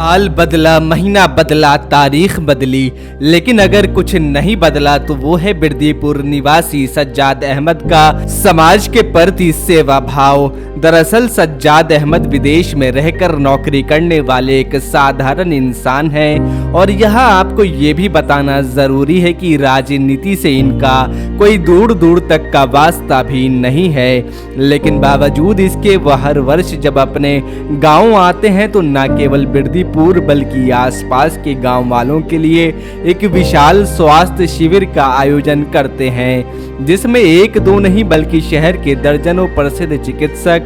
साल बदला, महीना बदला, तारीख बदली, लेकिन अगर कुछ नहीं बदला तो वो है बिरदीपुर निवासी सज्जाद अहमद का समाज के प्रति सेवा भाव। दरअसल सज्जाद अहमद विदेश में रहकर नौकरी करने वाले एक साधारण इंसान हैं और यहाँ आपको ये भी बताना जरूरी है कि राजनीति से इनका कोई दूर दूर तक का वास्ता भी नहीं है, लेकिन बावजूद इसके वह हर वर्ष जब अपने गांव आते हैं तो न केवल बिरदीपुर बल्कि आसपास के गांव वालों के लिए एक विशाल स्वास्थ्य शिविर का आयोजन करते हैं, जिसमें एक दो नहीं बल्कि शहर के दर्जनों प्रसिद्ध चिकित्सक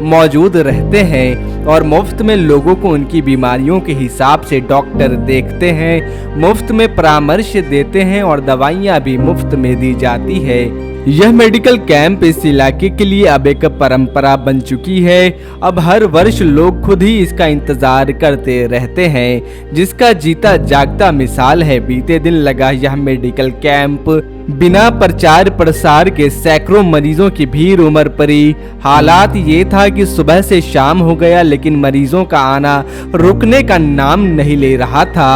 मौजूद रहते हैं और मुफ्त में लोगों को उनकी बीमारियों के हिसाब से डॉक्टर देखते हैं, मुफ्त में परामर्श देते हैं और दवाइयां भी मुफ्त में दी जाती है। यह मेडिकल कैंप इस इलाके के लिए अब एक परंपरा बन चुकी है। अब हर वर्ष लोग खुद ही इसका इंतजार करते रहते हैं, जिसका जीता जागता मिसाल है बीते दिन लगा यह मेडिकल कैंप। बिना प्रचार प्रसार के सैकड़ों मरीजों की भीड़ उमड़ पड़ी। हालात ये था कि सुबह से शाम हो गया लेकिन मरीजों का आना रुकने का नाम नहीं ले रहा था।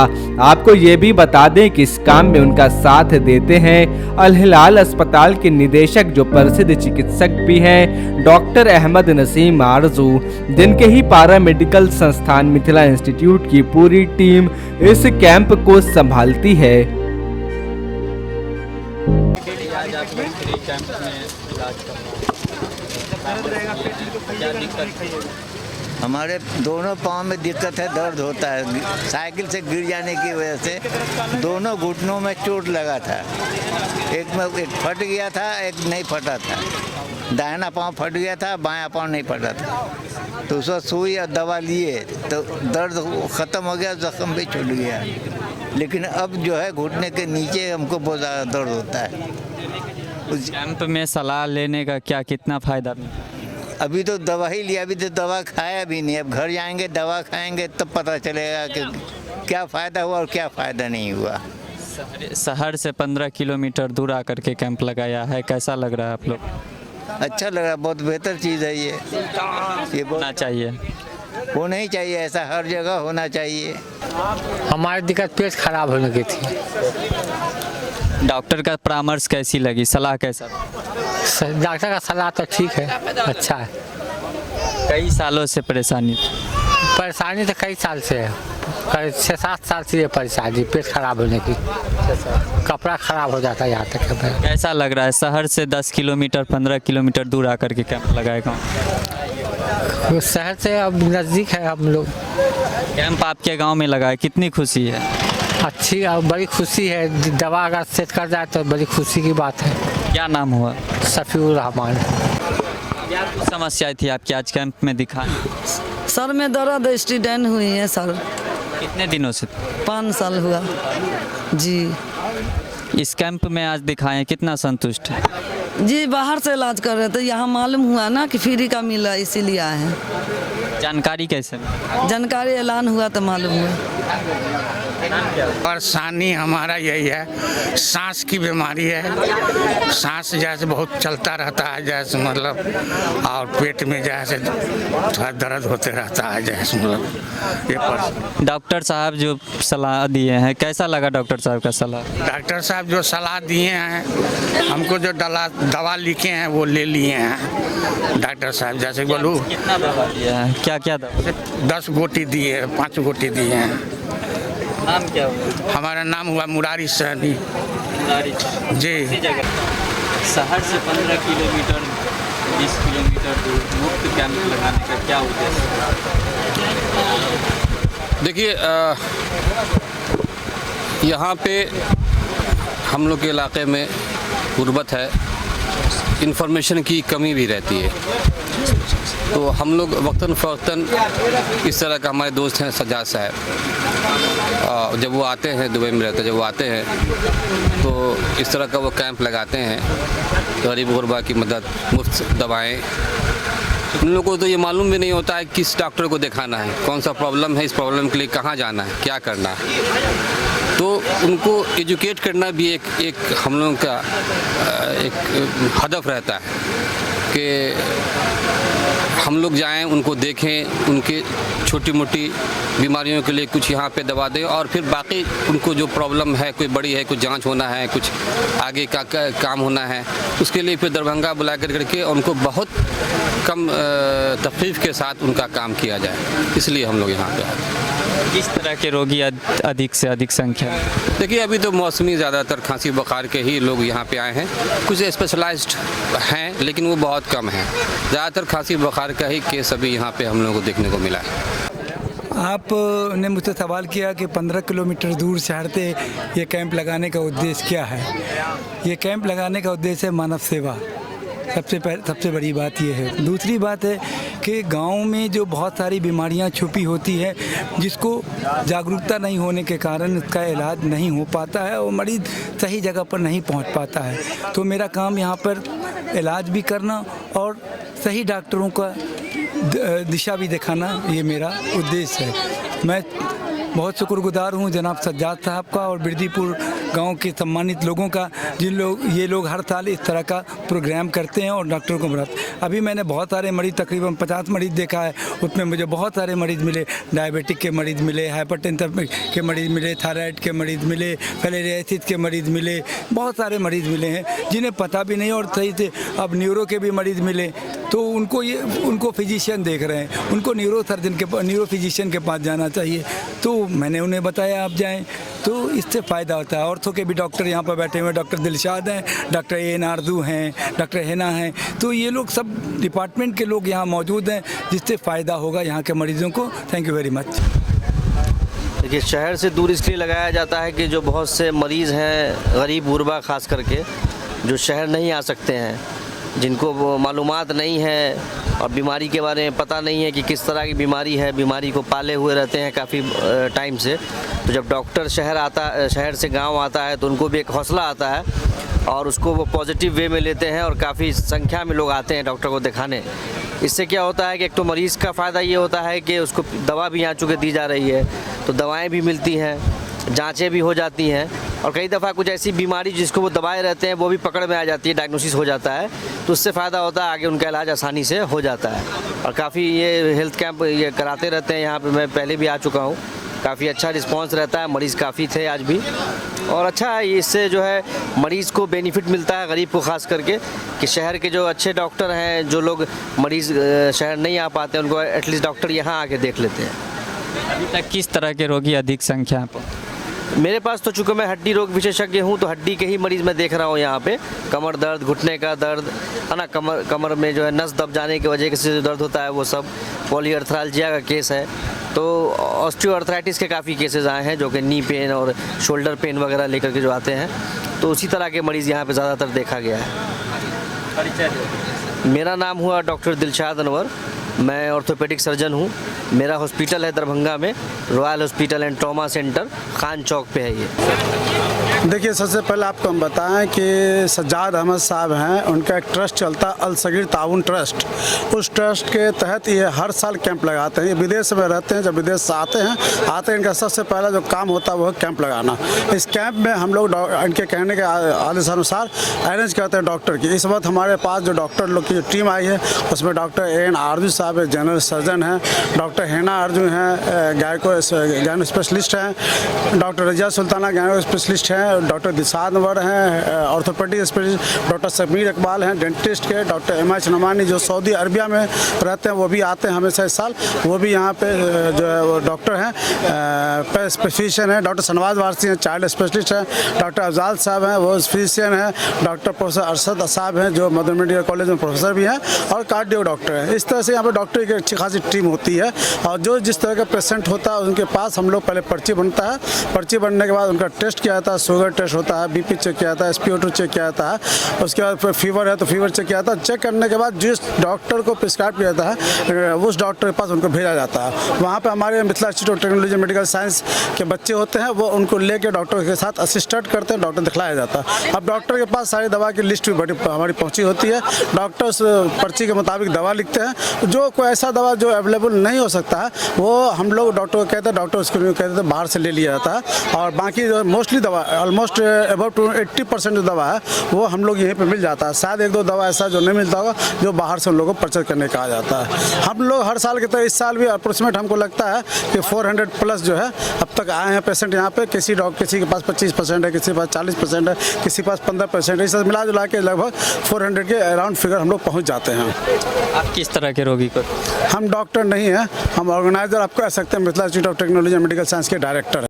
आपको ये भी बता दें कि इस काम में उनका साथ देते हैं अल हिलाल अस्पताल के निदेशक जो प्रसिद्ध चिकित्सक भी हैं डॉक्टर अहमद नसीम आरजू, जिनके ही पारा मेडिकल संस्थान मिथिला इंस्टीट्यूट की पूरी टीम इस कैंप को संभालती है। कैंप में इलाज हमारे दोनों पाँव में दिक्कत है, दर्द होता है। साइकिल से गिर जाने की वजह से दोनों घुटनों में चोट लगा था। एक फट गया था, एक नहीं फटा था। दाहिना पाँव फट गया था, बायां पाँव नहीं फटा था। तो उसको सुई और दवा लिए तो दर्द ख़त्म हो गया, जख्म भी छूट गया। लेकिन अब जो है घुटने के नीचे हमको बहुत ज़्यादा दर्द होता है। उस कैंप में सलाह लेने का क्या कितना फ़ायदा मिला? अभी तो दवा ही लिया, अभी तो दवा खाया भी नहीं। अब घर जाएंगे दवा खाएंगे तब पता चलेगा कि क्या फ़ायदा हुआ और क्या फ़ायदा नहीं हुआ। शहर से 15 किलोमीटर दूर आकर के कैंप लगाया है, कैसा लग रहा है आप लोग? अच्छा लग रहा है, बहुत बेहतर चीज़ है ये होना चाहिए, होना ही चाहिए, ऐसा हर जगह होना चाहिए। हमारी दिक्कत पेट खराब होने की थी। डॉक्टर का परामर्श कैसी लगी, सलाह कैसा? डॉक्टर का सलाह तो ठीक है, अच्छा है। कई सालों से परेशानी तो कई साल से है, 6-7 साल से ये परेशानी पेट खराब होने की। कपड़ा खराब हो जाता है यहाँ तक। कैसा लग रहा है शहर से 10 किलोमीटर 15 किलोमीटर दूर आकर के कैंप लगाएगा? शहर से अब नज़दीक है हम लोग। कैंप आपके गांव में लगा है, कितनी खुशी है? अच्छी और बड़ी खुशी है। दवा अगर सेट कर जाए तो बड़ी खुशी की बात है। क्या नाम हुआ? शफीउर रहमान। क्या कुछ समस्या थी आपकी आज कैंप में दिखाएं? सर में दर्द स्टूडेंट हुई है सर। कितने दिनों से? 5 साल हुआ जी। इस कैंप में आज दिखाएं, कितना संतुष्ट है? जी बाहर से इलाज कर रहे थे, यहाँ मालूम हुआ ना कि फ्री का मिला इसीलिए आए हैं। जानकारी कैसे? जानकारी ऐलान हुआ तो मालूम हुआ। परेशानी हमारा यही है, सांस की बीमारी है। सांस जैसे बहुत चलता रहता है जैसे मतलब, और पेट में जैसे थोड़ा दर्द होते रहता है जैसे मतलब ये। डॉक्टर साहब जो सलाह दिए हैं, कैसा लगा डॉक्टर साहब का सलाह? डॉक्टर साहब जो सलाह दिए हैं, हमको जो दवा लिखे हैं वो ले लिए हैं डॉक्टर साहब। जैसे बोलूँ कितना दवा दिया है, क्या क्या दवा? 10 गोटी दिए, 5 गोटी दिए हैं। नाम क्या हुआ? हमारा नाम हुआ मुरारी सहनी जी। शहर से 15 किलोमीटर 20 किलोमीटर दूर मुफ्त कैंप लगाने का क्या उद्देश्य? देखिए, यहाँ पे हम लोग के इलाके में गुर्बत है, इन्फॉर्मेशन की कमी भी रहती है। तो हम लोग वक्तन फ़वक्तन इस तरह का, हमारे दोस्त हैं सज्जाद साहब, जब वो आते हैं, दुबई में रहते हैं, जब वो आते हैं तो इस तरह का वो कैंप लगाते हैं, गरीब गुरबा की मदद, मुफ्त दवाएं। उन लोगों को तो ये मालूम भी नहीं होता है किस डॉक्टर को दिखाना है, कौन सा प्रॉब्लम है, इस प्रॉब्लम के लिए कहाँ जाना है, क्या करना है। तो उनको एजुकेट करना भी एक हम लोगों का एक हदफ रहता है कि हम लोग जाएं, उनको देखें, उनके छोटी मोटी बीमारियों के लिए कुछ यहाँ पे दवा दें और फिर बाकी उनको जो प्रॉब्लम है, कोई बड़ी है, कुछ जांच होना है, कुछ आगे का काम होना है, उसके लिए फिर दरभंगा बुला करके उनको बहुत कम तकलीफ के साथ उनका काम किया जाए, इसलिए हम लोग यहाँ पे आए। किस तरह के रोगी अधिक से अधिक संख्या में? देखिए अभी तो मौसमी ज़्यादातर खांसी बुखार के ही लोग यहाँ पे आए हैं, कुछ स्पेशलाइज्ड हैं लेकिन वो बहुत कम हैं। ज़्यादातर खांसी बुखार का ही केस अभी यहाँ पे हम लोगों को देखने को मिला है। आपने मुझसे सवाल किया कि 15 किलोमीटर दूर शहर से ये कैंप लगाने का उद्देश्य क्या है। ये कैंप लगाने का उद्देश्य है मानव सेवा। सबसे बड़ी बात ये है। दूसरी बात है कि गांव में जो बहुत सारी बीमारियां छुपी होती है, जिसको जागरूकता नहीं होने के कारण इसका इलाज नहीं हो पाता है और मरीज़ सही जगह पर नहीं पहुंच पाता है। तो मेरा काम यहाँ पर इलाज भी करना और सही डॉक्टरों का दिशा भी दिखाना, ये मेरा उद्देश्य है। मैं बहुत शुक्रगुजार हूँ जनाब सज्जाद साहब का और बिरदीपुर गांव के सम्मानित लोगों का, ये लोग हर साल इस तरह का प्रोग्राम करते हैं और डॉक्टरों को बुलाते हैं। अभी मैंने बहुत सारे मरीज़, तकरीबन 50 मरीज़ देखा है, उसमें मुझे बहुत सारे मरीज़ मिले। डायबिटिक के मरीज़ मिले, हाइपरटेंशन के मरीज़ मिले, थायराइड के मरीज़ मिले, फिलेरियासिस के मरीज़ मिले, बहुत सारे मरीज़ मिले हैं जिन्हें पता भी नहीं और सही से। अब न्यूरो के भी मरीज़ मिले, तो उनको फिजिशियन देख रहे हैं, उनको न्यूरो फिजिशियन के पास जाना चाहिए। तो मैंने उन्हें बताया आप जाएं, तो इससे फ़ायदा होता है। ऑर्थो के भी डॉक्टर यहाँ पर बैठे हुए हैं, डॉक्टर दिलशाद हैं, डॉक्टर एन आरजू हैं, डॉक्टर हेना हैं, तो ये लोग सब डिपार्टमेंट के लोग यहाँ मौजूद हैं, जिससे फ़ायदा होगा यहाँ के मरीज़ों को। Thank you very much. देखिए, शहर से दूर इसलिए लगाया जाता है कि जो बहुत से मरीज़ हैं, गरीब गुरबा ख़ास करके, जो शहर नहीं आ सकते हैं, जिनको मालूमात नहीं है और बीमारी के बारे में पता नहीं है कि किस तरह की बीमारी है, बीमारी को पाले हुए रहते हैं काफ़ी टाइम से। तो जब डॉक्टर शहर से गांव आता है तो उनको भी एक हौसला आता है और उसको वो पॉजिटिव वे में लेते हैं और काफ़ी संख्या में लोग आते हैं डॉक्टर को दिखाने। इससे क्या होता है कि एक तो मरीज़ का फ़ायदा ये होता है कि उसको दवा भी यहाँ चूँकि दी जा रही है, तो दवाएँ भी मिलती हैं, जांचें भी हो जाती हैं और कई दफ़ा कुछ ऐसी बीमारी जिसको वो दबाए रहते हैं वो भी पकड़ में आ जाती है, डायग्नोसिस हो जाता है, तो उससे फ़ायदा होता है, आगे उनका इलाज आसानी से हो जाता है। और काफ़ी ये हेल्थ कैंप ये कराते रहते हैं यहाँ पे, मैं पहले भी आ चुका हूँ, काफ़ी अच्छा रिस्पांस रहता है, मरीज़ काफ़ी थे आज भी। और अच्छा है, इससे जो है मरीज़ को बेनिफिट मिलता है, गरीब को ख़ास करके, कि शहर के जो अच्छे डॉक्टर हैं, जो लोग मरीज़ शहर नहीं आ पाते उनको एटलीस्ट डॉक्टर यहाँ आके देख लेते हैं। अभी तक किस तरह के रोगी अधिक संख्या पर? मेरे पास तो चूँकि मैं हड्डी रोग विशेषज्ञ हूँ, तो हड्डी के ही मरीज़ मैं देख रहा हूँ यहाँ पे। कमर दर्द, घुटने का दर्द है ना, कमर में जो है नस दब जाने की वजह से जो दर्द होता है वो सब, पॉलीआर्थराल्जिया का केस है, तो ऑस्टियोआर्थराइटिस के काफ़ी केसेस आए हैं जो कि नी पेन और शोल्डर पेन वगैरह लेकर के जो आते हैं, तो उसी तरह के मरीज़ यहाँ पे ज़्यादातर देखा गया है। मेरा नाम हुआ डॉक्टर दिलशाद अनवर, मैं ऑर्थोपेडिक सर्जन हूँ। मेरा हॉस्पिटल है दरभंगा में, royal hospital and trauma centre, Khan Chowk पे है ये। देखिए, सबसे पहले आपको हम बताएं कि सज्जाद अहमद साहब हैं, उनका एक ट्रस्ट चलता है अल सगीर ताउन ट्रस्ट। उस ट्रस्ट के तहत ये हर साल कैंप लगाते हैं। ये विदेश में रहते हैं, जब विदेश से आते हैं इनका सबसे पहला जो काम होता है वो कैंप लगाना। इस कैंप में हम लोग इनके कहने के आदेश अनुसार अरेंज करते हैं डॉक्टर की। इस वक्त हमारे पास जो डॉक्टर लोग की जो टीम आई है उसमें डॉक्टर एन आरजू साहब जनरल सर्जन हैं, डॉक्टर हेना अर्जुन हैं, गैनो स्पेशलिस्ट हैं, डॉक्टर रजिया सुल्ताना गैनो स्पेशलिस्ट हैं, डॉक्टर दिलशाद अनवर हैं orthopaedic specialist, doctor Sameer Iqbal हैं डेंटिस्ट के, डॉक्टर एमएच नमानी जो सऊदी अरबिया में रहते हैं वो भी आते हैं हमेशा इस साल, वो भी यहाँ पे जो है वो डॉक्टर हैं, फिजिशियन हैं, डॉक्टर शनवाज वारसी हैं चाइल्ड स्पेशलिस्ट हैं, डॉक्टर अफजाल साहब हैं वो फिजिशियन हैं, डॉक्टर प्रोफेसर अरशद साहब हैं जो मदर मेडिकल कॉलेज में प्रोफेसर भी हैं और कार्डियो डॉक्टर हैं। इस तरह से यहाँ पर डॉक्टर की अच्छी खासी टीम होती है और जो जिस तरह का पेशेंट होता है उनके पास हम लोग पहले पर्ची बनता है, पर्ची बनने के बाद उनका टेस्ट किया जाता है, शुगर टेस्ट होता है, बीपी चेक किया जाता है, SpO2 चेक किया जाता है, उसके बाद फिर फीवर है तो फीवर चेक किया जाता है। चेक करने के बाद जिस डॉक्टर को प्रिस्क्राइब किया जाता है उस डॉक्टर के पास उनको भेजा जाता है। वहाँ पर हमारे Mithila institute of technology medical science के बच्चे होते हैं, वो उनको लेकर डॉक्टर के साथ असिस्टेंट करते हैं, डॉक्टर दिखलाया जाता है। अब डॉक्टर के पास सारी दवा की लिस्ट भी हमारी पहुँची होती है, डॉक्टर उस पर्ची के मुताबिक दवा लिखते हैं। जो कोई ऐसा दवा जो अवेलेबल नहीं हो सकता है वो हम लोग डॉक्टर को कहते हैं, डॉक्टर उसको कहते हैं बाहर से ले लिया जाता है और बाकी जो मोस्टली दवा ऑलमोस्ट अबाउट 80% जो दवा है वो हम लोग यहीं पे मिल जाता है। शायद एक दो दवा ऐसा जो नहीं मिलता होगा जो बाहर से उन लोगों को परचेज करने कहा जाता है। हम लोग हर साल की तरह इस साल भी अप्रोक्सीमेट हमको लगता है कि 400 प्लस जो है अब तक आए हैं पेशेंट यहाँ पे। किसी के पास 25% है, किसी के पास 40% है, किसी के पास 15%, इस मिला जुला के लगभग 400 के अराउंड फिगर हम लोग पहुँच जाते हैं। आप किस तरह के रोगी को? हम डॉक्टर नहीं हैं, हम ऑर्गेनाइजर आप कह सकते हैं, Mithila institute of technology and medical science के डायरेक्टर हैं।